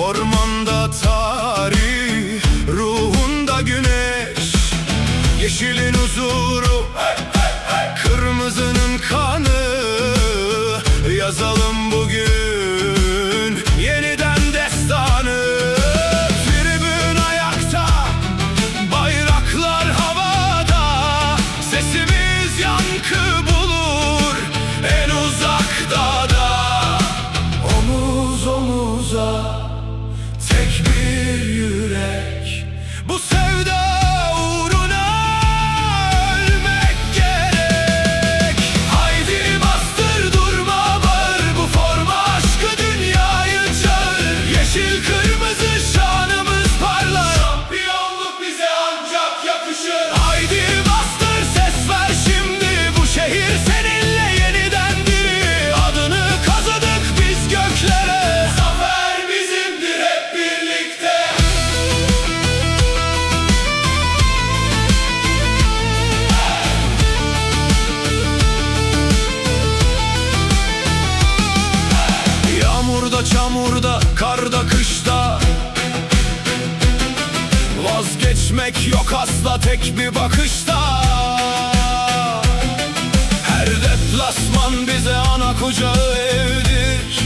Ormanda tarih, ruhunda güneş. Yeşilin huzuru, kırmızının kanı. Yazalım bugün yeniden destanı. Tribün ayakta, bayraklar havada. Sesimiz yankı bulur en uzak dağda. Omuz omuza, tek bir yürek. Bu sevda uğruna ölmek gerek. Haydi bastır durma bağır, bu forma aşkı dünyayı çağır. Yeşil kırmızı şanımız parlar, şampiyonluk bize ancak yakışır. Haydi bastır ses ver şimdi, bu şehir seninle yeniden diri. Adını kazıdık biz göklere, zafer bizimdir hep birlikte. Yağmurda, çamurda, karda, kışta vazgeçmek yok asla tek bir bakışta. Her deplasman bize ana kucağı evdir.